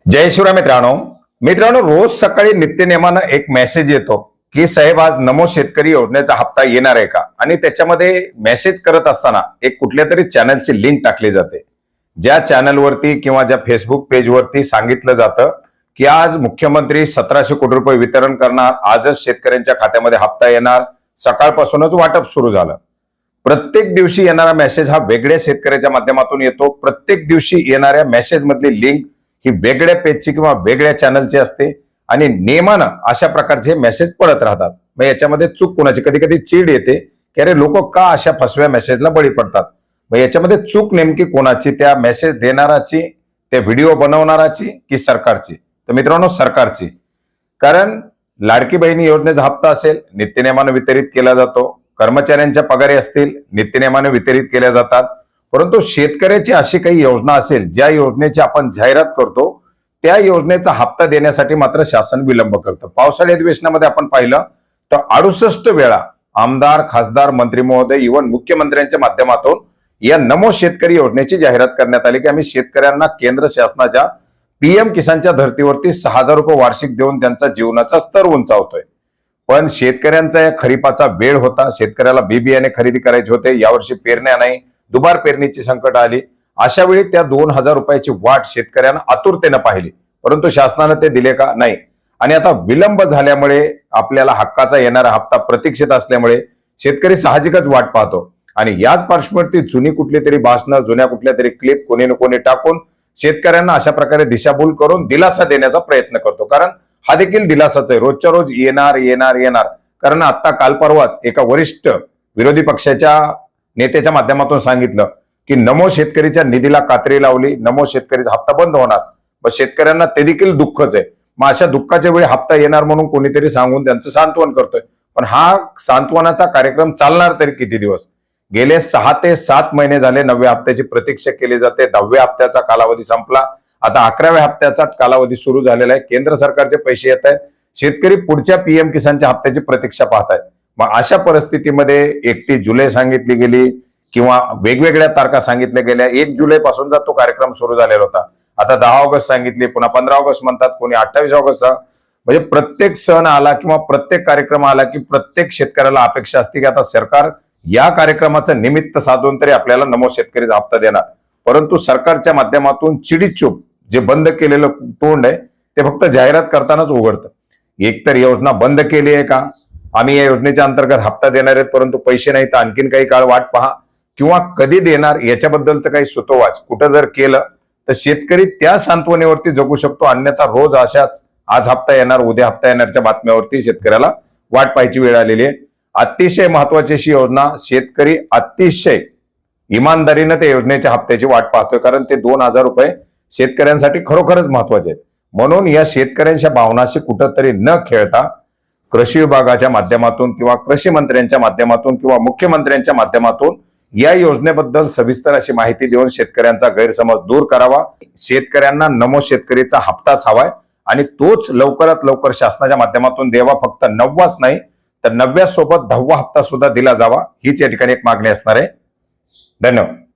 जय शिवराय मित्रांनो रोज सकाळी नित्यनेमानं एक मेसेज येतो की साहेब आज नमो शेतकरी योजनेचा हप्ता येणार आहे का। आणि त्याच्यामध्ये मेसेज करत असताना एक कुठल्या तरी चॅनलची लिंक टाकली जाते, ज्या चॅनलवरती किंवा ज्या फेसबुक पेजवरती सांगितलं जातं की आज मुख्यमंत्री 1700 कोटी रुपये वितरण करणार, आजच शेतकऱ्यांच्या खात्यामध्ये हप्ता येणार, सकाळपासूनच वाटप सुरू झालं। प्रत्येक दिवशी येणारा मेसेज हा वेगळ्या शेतकऱ्याच्या माध्यमातून येतो। प्रत्येक दिवशी येणाऱ्या मेसेज मधली लिंक ही वेगळ्या पेजची किंवा वेगळ्या चॅनलची असते आणि नेमानं अशा प्रकारचे मेसेज पडत राहतात। मग याच्यामध्ये चूक कोणाची, कधी कधी चीड येते की अरे लोक का अशा फसव्या मेसेजला बळी पडतात। मग याच्यामध्ये चूक नेमकी कोणाची, त्या मेसेज देणाराची, त्या व्हिडिओ बनवणाराची की सरकारची? तर मित्रांनो सरकारची। कारण लाडकी बहिणी योजनेचा हप्ता असेल नित्यनेमानं वितरित केला जातो, कर्मचाऱ्यांच्या पगारी असतील नित्यनेमानं वितरित केल्या जातात, परंतु शेतकऱ्याची अशी काही योजना असेल ज्या योजनेची आपण जाहिरात करतो त्या योजनेचा हप्ता देण्यासाठी मात्र शासन विलंब करतं। पावसाळी अधिवेशनामध्ये आपण पाहिलं तर 68 वेळा आमदार, खासदार, मंत्री महोदय, इव्हन मुख्यमंत्र्यांच्या माध्यमातून या नमो शेतकरी योजनेची जाहिरात करण्यात आली की आम्ही शेतकऱ्यांना केंद्र शासनाच्या पीएम किसानच्या धर्तीवरती 6000 रुपये वार्षिक देऊन त्यांचा जीवनाचा स्तर उंचावतोय। पण शेतकऱ्यांचा या खरीपाचा वेळ होता, शेतकऱ्याला बी बियाणे खरेदी करायचे होते, यावर्षी पेरण्या नाही, दुबार पेरणीची संकट आली। अशा वेळी त्या 2000 रुपयाची वाट शेतकऱ्यांना आतुरतेने पाहिली, परंतु शासनाने ते दिले का? नाही। आणि आता विलंब झाल्यामुळे आपल्याला हक्काचा येणारा हप्ता प्रतीक्षित असल्यामुळे शेतकरी साहजिकच वाट पाहतो। आणि याच पार्श्वभूमीवरती जुनी कुठली तरी भाषणं, जुन्या कुठल्या तरी क्लिप कोणी ना कोणी टाकून शेतकऱ्यांना अशा प्रकारे दिशाभूल करून दिलासा देण्याचा प्रयत्न करतो। कारण हा देखील दिलासाच आहे, रोजच्या रोज येणार येणार येणार। कारण आता काल परवाच एका वरिष्ठ विरोधी पक्षाच्या नेत्याच्या माध्यमातून सांगितलं की नमो शेतकरीच्या निधीला कात्री लावली, नमो शेतकरीचा हप्ता बंद होणार। पण शेतकऱ्यांना ते देखील दुःखच आहे। मग अशा दुःखाच्या वेळी हप्ता येणार म्हणून कोणीतरी सांगून त्यांचं सांत्वन करतोय, पण हा सांत्वनाचा कार्यक्रम चालणार तरी किती दिवस? गेले 6 ते 7 महिने झाले 9व्या हप्त्याची प्रतीक्षा केली जाते। 10व्या हप्त्याचा कालावधी संपला, आता 11व्या हप्त्याचा कालावधी सुरू झालेला आहे। केंद्र सरकारचे पैसे येत आहेत, शेतकरी पुढच्या पीएम किसानच्या हप्त्याची प्रतीक्षा पाहतायत। मग अशा परिस्थितीमध्ये 31 जुलै सांगितली गेली किंवा वेगवेगळ्या तारखा सांगितल्या गेल्या। 1 जुलै पासून तो कार्यक्रम सुरू झालेला होता, आता 10 ऑगस्ट सांगितली, पुन्हा 15 ऑगस्ट म्हणतात, कोणी 28 ऑगस्ट। म्हणजे प्रत्येक सण आला किंवा प्रत्येक कार्यक्रम आला की प्रत्येक शेतकऱ्याला अपेक्षा असते की आता सरकार या कार्यक्रमाचं निमित्त साधून तरी आपल्याला नमो शेतकरीचा हप्ता देणार। परंतु सरकारच्या माध्यमातून चिडीचूप जे बंद केलेलं तोंड आहे ते फक्त जाहिरात करतानाच उघडतं। एकतर योजना बंद केली आहे का, आम्ही या योजनेच्या अंतर्गत हप्ता देणार आहेत परंतु पैसे नाही तर आणखीन काही काळ वाट पहा, किंवा कधी देणार याच्याबद्दलचं काही सुतोवाच कुठं जर केलं तर शेतकरी त्या सांत्वनेवरती जगू शकतो। अन्यथा रोज अशाच आज हप्ता येणार उद्या हप्ता येणारच्या बातम्यावरती शेतकऱ्याला वाट पाहायची वेळ आलेली आहे। अतिशय महत्वाची अशी योजना, शेतकरी अतिशय इमानदारीने त्या योजनेच्या हप्त्याची वाट पाहतोय, कारण ते 2000 रुपये शेतकऱ्यांसाठी खरोखरच महत्वाचे आहेत। म्हणून या शेतकऱ्यांच्या भावनाशी कुठंतरी न खेळता कृषी विभागाच्या माध्यमातून किंवा कृषी मंत्र्यांच्या माध्यमातून किंवा मुख्यमंत्र्यांच्या माध्यमातून या योजनेबद्दल सविस्तर अशी माहिती देऊन शेतकऱ्यांचा गैरसमज दूर करावा। शेतकऱ्यांना नमो शेतकरीचा हप्ताच हवाय आणि तोच लवकरात लवकर शासनाच्या माध्यमातून द्यावा। फक्त 9वाच नाही तर 9व्या सोबत 10वा हप्ता सुद्धा दिला जावा, हीच या ठिकाणी एक मागणी असणार आहे। धन्यवाद।